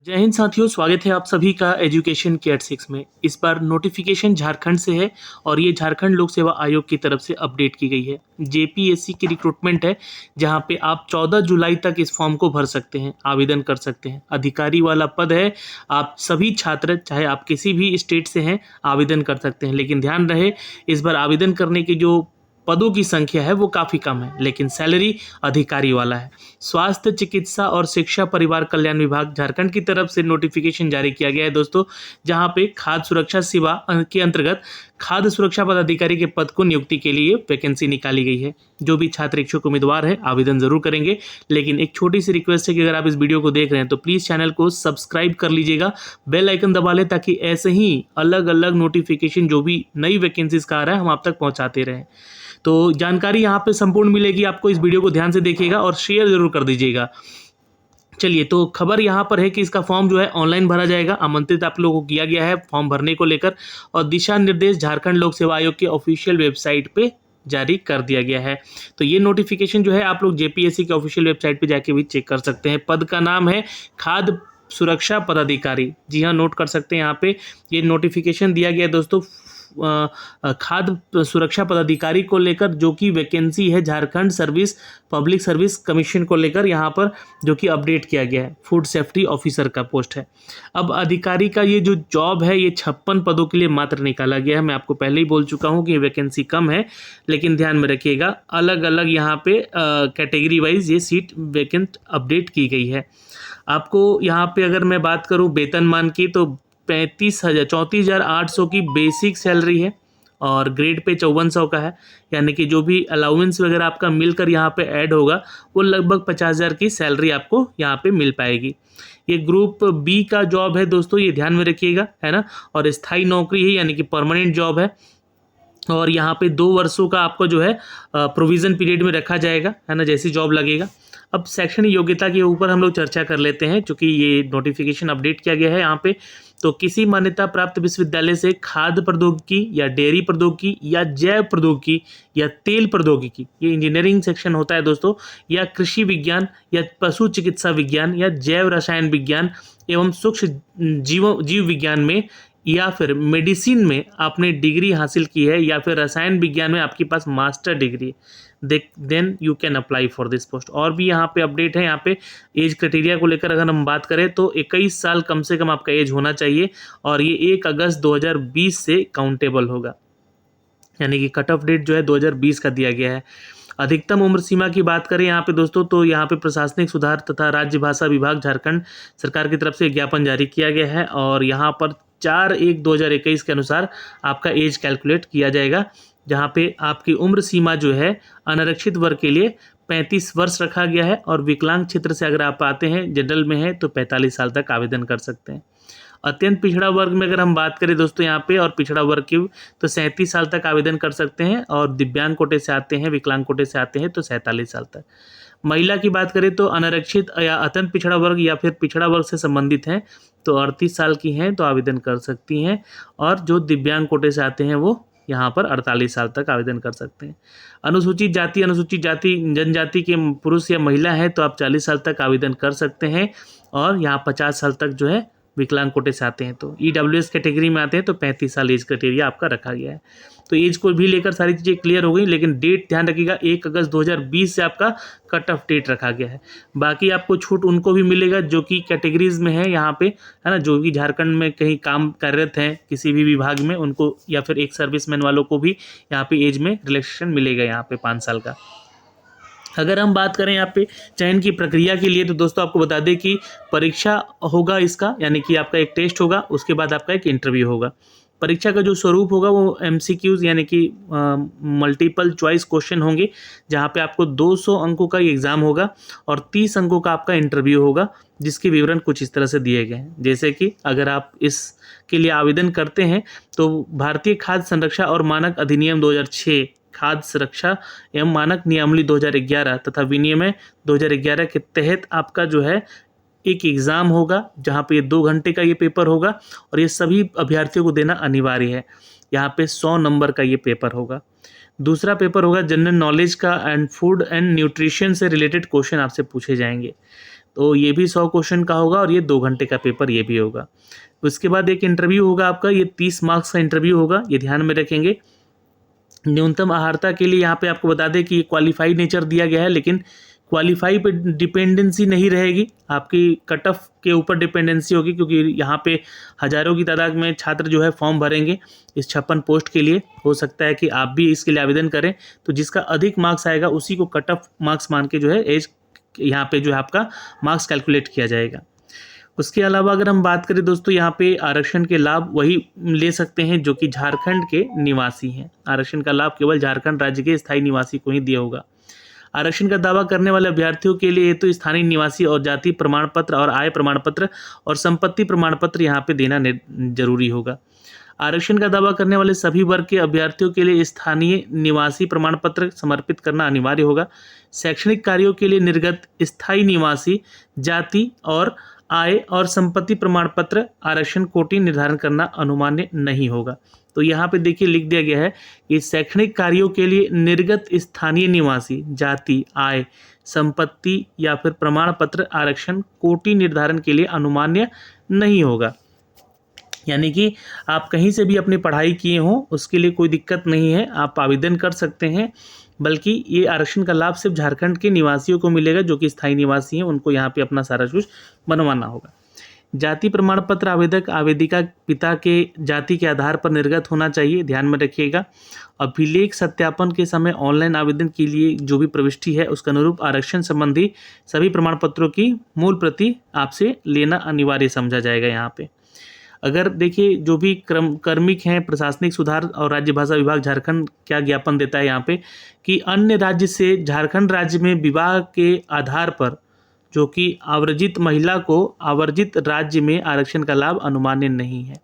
जय हिंद साथियों, स्वागत है आप सभी का एजुकेशन के 86 में। इस बार नोटिफिकेशन झारखंड से है और ये झारखंड लोक सेवा आयोग की तरफ से अपडेट की गई है। जेपीएससी की रिक्रूटमेंट है, जहां पे आप 14 जुलाई तक इस फॉर्म को भर सकते हैं, आवेदन कर सकते हैं। अधिकारी वाला पद है। आप सभी छात्र, चाहे आप किसी भी स्टेट से हैं, आवेदन कर सकते हैं। लेकिन ध्यान रहे, इस बार आवेदन करने की जो पदों की संख्या है वो काफ़ी कम है, लेकिन सैलरी अधिकारी वाला है। स्वास्थ्य, चिकित्सा और शिक्षा परिवार कल्याण विभाग झारखंड की तरफ से नोटिफिकेशन जारी किया गया है दोस्तों, जहां पे खाद्य सुरक्षा सेवा के अंतर्गत खाद्य सुरक्षा पदाधिकारी के पद को नियुक्ति के लिए वैकेंसी निकाली गई है। जो भी छात्र इच्छुक उम्मीदवार है आवेदन जरूर करेंगे। लेकिन एक छोटी सी रिक्वेस्ट है कि अगर आप इस वीडियो को देख रहे हैं तो प्लीज़ चैनल को सब्सक्राइब कर लीजिएगा, बेल आइकन दबा लें, ताकि ऐसे ही अलग अलग नोटिफिकेशन जो भी नई वैकेंसीज का आ रहा है हम आप तक पहुंचाते रहें। तो जानकारी यहाँ पे संपूर्ण मिलेगी आपको। इस वीडियो को ध्यान से देखिएगा और शेयर जरूर कर दीजिएगा। चलिए, तो खबर यहाँ पर है कि इसका फॉर्म जो है ऑनलाइन भरा जाएगा। आमंत्रित आप लोगों को किया गया है फॉर्म भरने को लेकर, और दिशा निर्देश झारखंड लोक सेवा आयोग के ऑफिशियल वेबसाइट पे जारी कर दिया गया है। तो ये नोटिफिकेशन जो है आप लोग जेपीएससी के ऑफिशियल वेबसाइट पे जाके भी चेक कर सकते हैं। पद का नाम है खाद्य सुरक्षा पदाधिकारी। जी हाँ, नोट कर सकते हैं यहाँ पे ये नोटिफिकेशन दिया गया है दोस्तों, खाद्य सुरक्षा पदाधिकारी को लेकर, जो कि वैकेंसी है झारखंड पब्लिक सर्विस कमीशन को लेकर, यहाँ पर जो कि अपडेट किया गया है। फूड सेफ्टी ऑफिसर का पोस्ट है। अब अधिकारी का ये जो जॉब है ये 56 पदों के लिए मात्र निकाला गया है। मैं आपको पहले ही बोल चुका हूँ कि ये वैकेंसी कम है, लेकिन ध्यान में रखिएगा अलग अलग यहाँ पे कैटेगरी वाइज ये सीट वैकेंट अपडेट की गई है। आपको यहाँ पे अगर मैं बात करूँ वेतनमान की, तो 34,800 की बेसिक सैलरी है और ग्रेड पे 5400 का है। यानी कि जो भी अलाउंस वगैरह आपका मिलकर यहाँ पे ऐड होगा वो लगभग 50,000 की सैलरी आपको यहाँ पे मिल पाएगी। ये ग्रुप बी का जॉब है दोस्तों, ये ध्यान में रखिएगा, है ना। और स्थायी नौकरी है, यानी कि परमानेंट जॉब है। और यहाँ पे 2 वर्षों का आपको जो है प्रोविज़न पीरियड में रखा जाएगा, है ना, जैसी जॉब लगेगा। अब शैक्षणिक योग्यता के ऊपर हम लोग चर्चा कर लेते हैं, चूँकि ये नोटिफिकेशन अपडेट किया गया है यहाँ पे। तो किसी मान्यता प्राप्त विश्वविद्यालय से खाद्य प्रौद्योगिकी या डेयरी प्रौद्योगिकी या जैव प्रौद्योगिकी या तेल प्रौद्योगिकी, ये इंजीनियरिंग सेक्शन होता है दोस्तों, या कृषि विज्ञान या पशु चिकित्सा विज्ञान या जैव रसायन विज्ञान एवं सूक्ष्म जीव विज्ञान में या फिर मेडिसिन में आपने डिग्री हासिल की है, या फिर रसायन विज्ञान में आपके पास master degree, then you can apply for this post. और भी यहाँ पे अपडेट है। यहाँ पे एज क्राइटेरिया को लेकर अगर हम बात करें तो 21 साल कम से कम आपका एज होना चाहिए, और ये 1 अगस्त 2020 से काउंटेबल होगा। यानी कि कट ऑफ डेट जो है 2020 का दिया गया है। अधिकतम उम्र सीमा की बात करें यहाँ पे दोस्तों, तो यहाँ पे प्रशासनिक सुधार तथा राज्य भाषा विभाग झारखंड सरकार की तरफ से ज्ञापन जारी किया गया है, और यहाँ पर 4/1/2021 के अनुसार आपका एज कैलकुलेट किया जाएगा, जहाँ पे आपकी उम्र सीमा जो है अनारक्षित वर्ग के लिए 35 वर्ष रखा गया है, और विकलांग क्षेत्र से अगर आप आते हैं, जनरल में है, तो 45 साल तक आवेदन कर सकते हैं। अत्यंत पिछड़ा वर्ग में अगर हम बात करें दोस्तों यहाँ पे, और पिछड़ा वर्ग की, तो 37 साल तक आवेदन कर सकते हैं, और दिव्यांग कोटे से आते हैं, विकलांग कोटे से आते हैं, तो 47 साल तक। महिला की बात करें तो अनारक्षित या अत्यंत पिछड़ा वर्ग या फिर पिछड़ा वर्ग से संबंधित हैं तो 38 साल की हैं तो आवेदन कर सकती हैं, और जो दिव्यांग कोटे से आते हैं वो यहाँ पर 48 साल तक आवेदन कर सकते हैं। अनुसूचित जाति जनजाति के पुरुष या महिला है तो आप 40 साल तक आवेदन कर सकते हैं, और यहाँ 50 साल तक जो है विकलांग कोटे से आते हैं। तो ईडब्ल्यूएस कैटेगरी में आते हैं तो 35 साल एज क्राइटेरिया आपका रखा गया है। तो एज को भी लेकर सारी चीज़ें क्लियर हो गई, लेकिन डेट ध्यान रखिएगा 1 अगस्त 2020 से आपका कट ऑफ डेट रखा गया है। बाकी आपको छूट उनको भी मिलेगा जो कि कैटेगरीज में है यहाँ पे, है ना, जो कि झारखंड में कहीं काम कार्यरत हैं किसी भी विभाग में, उनको, या फिर एक सर्विसमैन वालों को भी यहाँ पे एज में रिलैक्सेशन मिलेगा यहाँ पे 5 साल का। अगर हम बात करें यहाँ पे चयन की प्रक्रिया के लिए, तो दोस्तों आपको बता दें कि परीक्षा होगा इसका, यानी कि आपका एक टेस्ट होगा, उसके बाद आपका एक इंटरव्यू होगा। परीक्षा का जो स्वरूप होगा वो एमसीक्यूज यानी कि मल्टीपल चॉइस क्वेश्चन होंगे, जहाँ पे आपको 200 अंकों का एग्ज़ाम होगा और 30 अंकों का आपका इंटरव्यू होगा, जिसके विवरण कुछ इस तरह से दिए गए हैं। जैसे कि अगर आप इसके लिए आवेदन करते हैं तो भारतीय खाद्य संरक्षा और मानक अधिनियम 2006, खाद्य सुरक्षा एवं मानक नियमावली 2011 तथा विनियम 2011 के तहत आपका जो है एक एग्ज़ाम होगा, जहाँ पे 2 घंटे का ये पेपर होगा, और ये सभी अभ्यर्थियों को देना अनिवार्य है। यहाँ पे 100 नंबर का ये पेपर होगा। दूसरा पेपर होगा जनरल नॉलेज का, एंड फूड एंड न्यूट्रिशन से रिलेटेड क्वेश्चन आपसे पूछे जाएंगे। तो ये भी 100 क्वेश्चन का होगा और ये 2 घंटे का पेपर ये भी होगा। उसके बाद एक इंटरव्यू होगा आपका, ये 30 मार्क्स का इंटरव्यू होगा, ये ध्यान में रखेंगे। न्यूनतम अहर्ता के लिए यहाँ पे आपको बता दें कि क्वालिफाई नेचर दिया गया है, लेकिन क्वालिफाई पे डिपेंडेंसी नहीं रहेगी, आपकी कट ऑफ के ऊपर डिपेंडेंसी होगी, क्योंकि यहाँ पे हज़ारों की तादाद में छात्र जो है फॉर्म भरेंगे इस 56 पोस्ट के लिए। हो सकता है कि आप भी इसके लिए आवेदन करें, तो जिसका अधिक मार्क्स आएगा उसी को कट ऑफ मार्क्स मान के जो है एज यहाँ पे जो है आपका मार्क्स कैलकुलेट किया जाएगा। उसके अलावा अगर हम बात करें दोस्तों, यहाँ पे आरक्षण के लाभ वही ले सकते हैं जो कि झारखंड के निवासी हैं। आरक्षण का लाभ केवल झारखंड राज्य के स्थायी निवासी को ही दिया होगा। आरक्षण का दावा करने वाले अभ्यर्थियों के लिए तो स्थानीय निवासी और जाति प्रमाण पत्र और आय प्रमाण पत्र और संपत्ति प्रमाण पत्र यहाँ पे देना जरूरी होगा। आरक्षण का दावा करने वाले सभी वर्ग के अभ्यर्थियों के लिए स्थानीय निवासी प्रमाण पत्र समर्पित करना अनिवार्य होगा। शैक्षणिक कार्यों के लिए निर्गत स्थायी निवासी जाति और आय और संपत्ति प्रमाण पत्र आरक्षण कोटि निर्धारण करना अनुमान्य नहीं होगा। तो यहाँ पे देखिए लिख दिया गया है कि शैक्षणिक कार्यों के लिए निर्गत स्थानीय निवासी जाति आय संपत्ति या फिर प्रमाण पत्र आरक्षण कोटि निर्धारण के लिए अनुमान्य नहीं होगा। यानी कि आप कहीं से भी अपनी पढ़ाई किए हों उसके लिए कोई दिक्कत नहीं है, आप आवेदन कर सकते हैं। बल्कि ये आरक्षण का लाभ सिर्फ झारखंड के निवासियों को मिलेगा जो कि स्थायी निवासी हैं, उनको यहाँ पे अपना सारा कुछ बनवाना होगा। जाति प्रमाण पत्र आवेदक आवेदिका पिता के जाति के आधार पर निर्गत होना चाहिए, ध्यान में रखिएगा। अभिलेख सत्यापन के समय ऑनलाइन आवेदन के लिए जो भी प्रविष्टि है उसके अनुरूप आरक्षण संबंधी सभी प्रमाण पत्रों की मूल प्रति आपसे लेना अनिवार्य समझा जाएगा। यहाँ पे अगर देखिए जो भी कर्मिक हैं, प्रशासनिक सुधार और राज्य भाषा विभाग झारखंड क्या ज्ञापन देता है यहाँ पे कि अन्य राज्य से झारखंड राज्य में विवाह के आधार पर जो कि आवर्जित महिला को आवर्जित राज्य में आरक्षण का लाभ अनुमान्य नहीं है।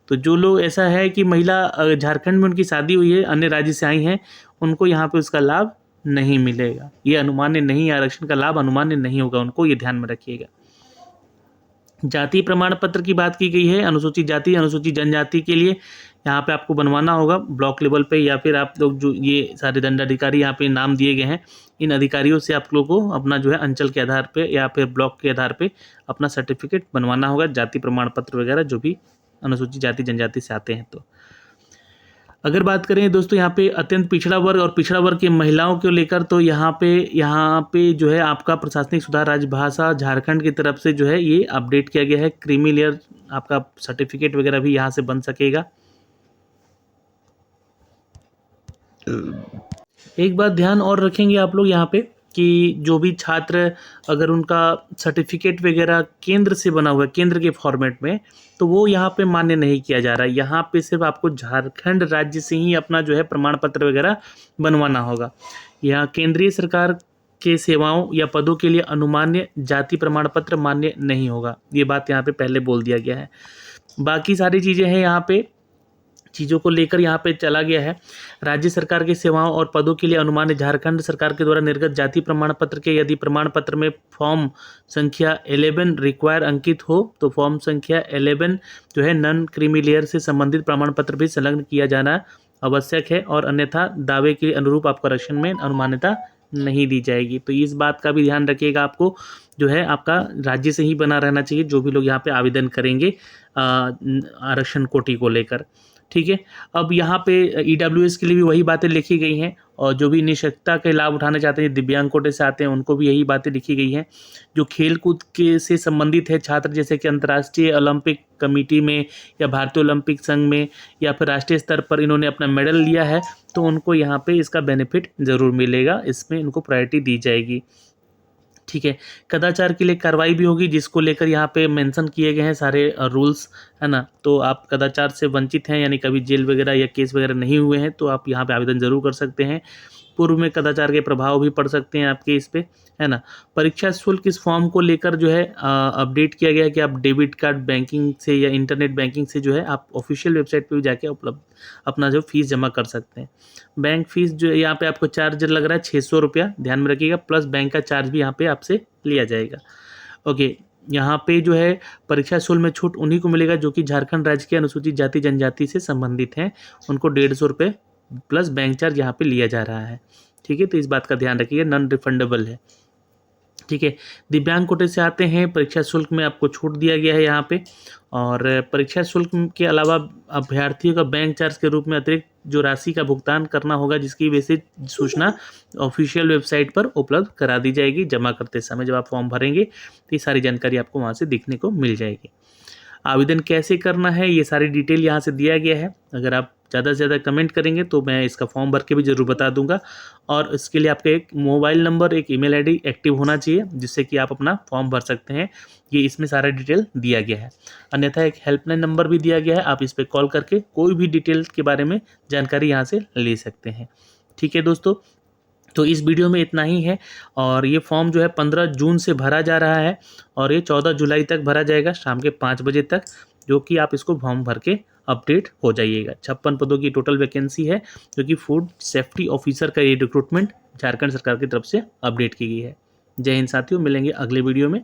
तो जो लोग ऐसा है कि महिला झारखंड में उनकी शादी हुई है, अन्य राज्य से आई हैं, उनको यहाँ पे उसका लाभ नहीं मिलेगा। ये अनुमान्य नहीं, आरक्षण का लाभ अनुमान्य नहीं होगा उनको, ये ध्यान में रखिएगा। जाति प्रमाण पत्र की बात की गई है, अनुसूचित जाति अनुसूचित जनजाति के लिए यहाँ पे आपको बनवाना होगा ब्लॉक लेवल पे, या फिर आप लोग जो ये सारे दंडाधिकारी यहाँ पे नाम दिए गए हैं, इन अधिकारियों से आप लोगों को अपना जो है अंचल के आधार पे या फिर ब्लॉक के आधार पे अपना सर्टिफिकेट बनवाना होगा, जाति प्रमाण पत्र वगैरह जो भी अनुसूचित जाति जनजाति से आते हैं। तो अगर बात करें दोस्तों यहाँ पे अत्यंत पिछड़ा वर्ग और पिछड़ा वर्ग की महिलाओं को लेकर, तो यहाँ पे जो है आपका प्रशासनिक सुधार राजभाषा झारखंड की तरफ से जो है ये अपडेट किया गया है। क्रीमी लेयर आपका सर्टिफिकेट वगैरह भी यहाँ से बन सकेगा। एक बात ध्यान और रखेंगे आप लोग यहाँ पे कि जो भी छात्र अगर उनका सर्टिफिकेट वगैरह केंद्र से बना हुआ है, केंद्र के फॉर्मेट में, तो वो यहाँ पे मान्य नहीं किया जा रहा है। यहाँ पे सिर्फ आपको झारखंड राज्य से ही अपना जो है प्रमाण पत्र वगैरह बनवाना होगा। यहाँ केंद्रीय सरकार के सेवाओं या पदों के लिए अनुमान्य जाति प्रमाण पत्र मान्य नहीं होगा, ये बात यहाँ पे पहले बोल दिया गया है। बाकी सारी चीज़ें हैं यहाँ पे, चीज़ों को लेकर यहाँ पे चला गया है। राज्य सरकार की सेवाओं और पदों के लिए अनुमान्य झारखंड सरकार के द्वारा निर्गत जाति प्रमाण पत्र के यदि प्रमाण पत्र में फॉर्म संख्या 11 रिक्वायर अंकित हो तो फॉर्म संख्या 11 जो है नॉन क्रीमी लेयर से संबंधित प्रमाण पत्र भी संलग्न किया जाना आवश्यक है, और अन्यथा दावे के अनुरूप आपको आरक्षण में अनुमान्यता नहीं दी जाएगी। तो इस बात का भी ध्यान रखिएगा, आपको जो है आपका राज्य से ही बना रहना चाहिए जो भी लोग यहाँ पे आवेदन करेंगे आरक्षण कोटि को लेकर। ठीक है, अब यहाँ पे EWS के लिए भी वही बातें लिखी गई हैं, और जो भी निःशक्तता के लाभ उठाना चाहते हैं, दिव्यांग कोटे से आते हैं, उनको भी यही बातें लिखी गई हैं। जो खेल कूद के से संबंधित है छात्र, जैसे कि अंतर्राष्ट्रीय ओलंपिक कमेटी में या भारतीय ओलंपिक संघ में या फिर राष्ट्रीय स्तर पर इन्होंने अपना मेडल लिया है, तो उनको यहाँ पे इसका बेनिफिट ज़रूर मिलेगा, इसमें इनको प्रायोरिटी दी जाएगी। ठीक है, कदाचार के लिए कार्रवाई भी होगी, जिसको लेकर यहाँ पे मेंशन किए गए हैं सारे रूल्स, है ना। तो आप कदाचार से वंचित हैं, यानी कभी जेल वगैरह या केस वगैरह नहीं हुए हैं, तो आप यहाँ पे आवेदन जरूर कर सकते हैं। पूर्व में कदाचार के प्रभाव भी पड़ सकते हैं आपके इस पे, है ना। परीक्षा शुल्क इस फॉर्म को लेकर जो है अपडेट किया गया है कि आप डेबिट कार्ड बैंकिंग से या इंटरनेट बैंकिंग से जो है आप ऑफिशियल वेबसाइट पे भी जाके उपलब्ध अपना जो फीस जमा कर सकते हैं। बैंक फीस जो यहाँ पे आपको चार्ज लग रहा है 600 रुपया, ध्यान में रखिएगा, प्लस बैंक का चार्ज भी यहाँ पे आपसे लिया जाएगा। ओके, यहाँ पे जो है परीक्षा शुल्क में छूट उन्हीं को मिलेगा जो कि झारखंड राज्य के अनुसूचित जाति जनजाति से संबंधित हैं, उनको 150 रुपये प्लस बैंक चार्ज यहाँ पे लिया जा रहा है। ठीक है, तो इस बात का ध्यान रखिएगा, नॉन रिफंडेबल है। ठीक ठीक है। दिव्यांग कोटे से आते हैं, परीक्षा शुल्क में आपको छूट दिया गया है यहाँ पे। और परीक्षा शुल्क के अलावा अभ्यर्थियों का बैंक चार्ज के रूप में अतिरिक्त जो राशि का भुगतान करना होगा, जिसकी वैसे सूचना ऑफिशियल वेबसाइट पर उपलब्ध करा दी जाएगी। जमा करते समय जब आप फॉर्म भरेंगे तो ये सारी जानकारी आपको वहाँ से दिखने को मिल जाएगी। आवेदन कैसे करना है ये सारी डिटेल यहाँ से दिया गया है। अगर आप ज़्यादा से ज़्यादा कमेंट करेंगे तो मैं इसका फॉर्म भर के भी ज़रूर बता दूंगा। और इसके लिए आपका एक मोबाइल नंबर, एक ईमेल आईडी एक्टिव होना चाहिए, जिससे कि आप अपना फॉर्म भर सकते हैं। ये इसमें सारा डिटेल दिया गया है। अन्यथा एक हेल्पलाइन नंबर भी दिया गया है, आप इस पर कॉल करके कोई भी डिटेल के बारे में जानकारी यहाँ से ले सकते हैं। ठीक है दोस्तों, तो इस वीडियो में इतना ही है। और ये फॉर्म जो है 15 जून से भरा जा रहा है और ये 14 जुलाई तक भरा जाएगा शाम के 5 बजे तक, जो कि आप इसको फॉर्म भर के अपडेट हो जाइएगा। 56 पदों की टोटल वैकेंसी है, जो कि फूड सेफ्टी ऑफिसर का ये रिक्रूटमेंट झारखंड सरकार की तरफ से अपडेट की गई है। जय हिंद साथियों, मिलेंगे अगले वीडियो में।